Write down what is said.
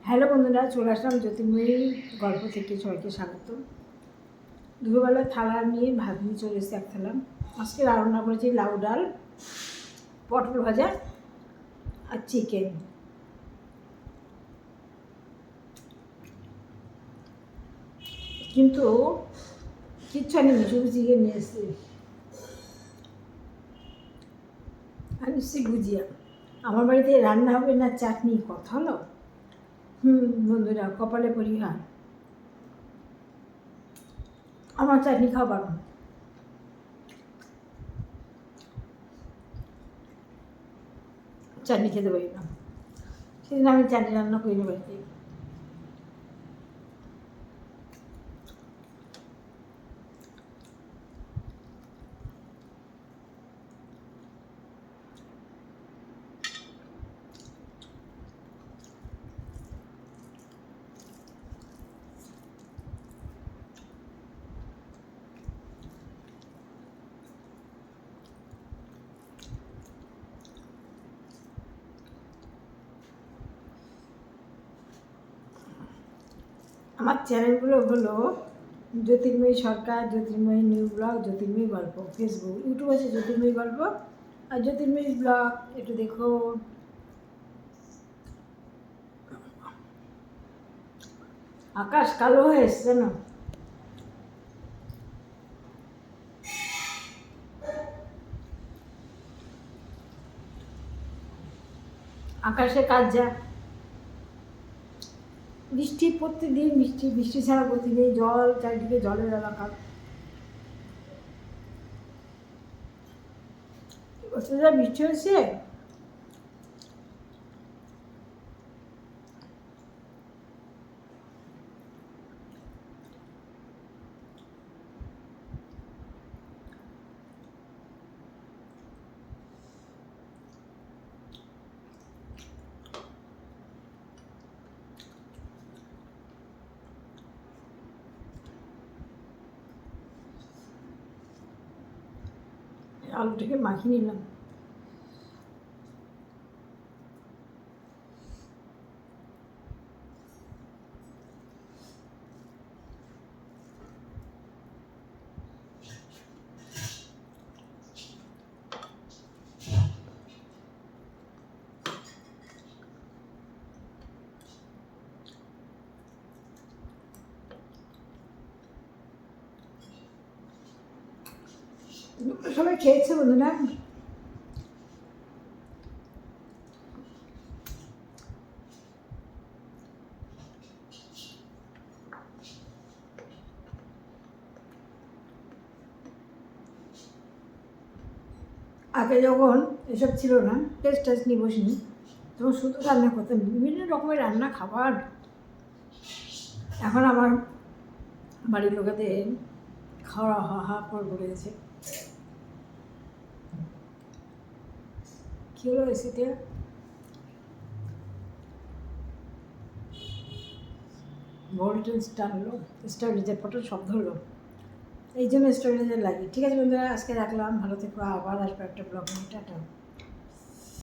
Hello বন্ধুরা, চলে আসলাম জ্যোতির্ময়ী গল্প থেকে। সবাইকে স্বাগত। দুপুরবেলা থালা নিয়ে ভাত নিয়ে চলে এসেছি এক থালা। আজকে রান্না করেছি লাউ ডাল, পটল ভাজা আর চিকেন। কিন্তু কিচ্ছু আনিনি, শুধু চিকেন নিয়ে এসেছি আর নিশ্চয়ই গুজিয়া। আমার বাড়িতে রান্না হবে না চাটনি, কথা হলো। বন্ধুরা, কপালে পরিহার, আমার চাটনি খাওয়া বারণ। চাটনি খেতে পারি না, সেদিন আমি চাটনি রান্না করিনি বাড়িতে। আমার চ্যানেলগুলো হলো জ্যোতির্ময়ী সরকার, জ্যোতির্ময়ী নিউ ব্লগ, জ্যোতির্ময়ী গল্প। ফেসবুক, ইউটিউব আছে জ্যোতির্ময়ী গল্প আর জ্যোতির্ময়ী ব্লগ। একটু দেখো। আকাশ কালো হয়ে এসছে না, আকাশে কাজ যা। বৃষ্টি প্রত্যেকদিন, বৃষ্টি বৃষ্টি ছাড়া গতি নেই। জল চারিদিকে, জলের এলাকা। যা বৃষ্টি হয়েছে, আলুটাকে মাখিয়ে নিলাম। সবাই খেয়েছে বন্ধুরা। আগে যখন এসব ছিল না, টেস্ট নিয়ে বসিনি, তখন শুধু রান্না করতাম বিভিন্ন রকমের রান্না খাবার। এখন আমার বাড়ির লোকেদের খাওয়া হা করে পড়ে গেছে। কী হলো এসিতে? ভোল্টেজ টানলো, স্টেবিলাইজার ফটোর শব্দ হলো, এই জন্য স্টেবিলাইজার লাগে। ঠিক আছে বন্ধুরা, আজকে রাখলাম। ভালো থেকো, আবার আসবো একটা ব্লগ নিয়ে। টাটা।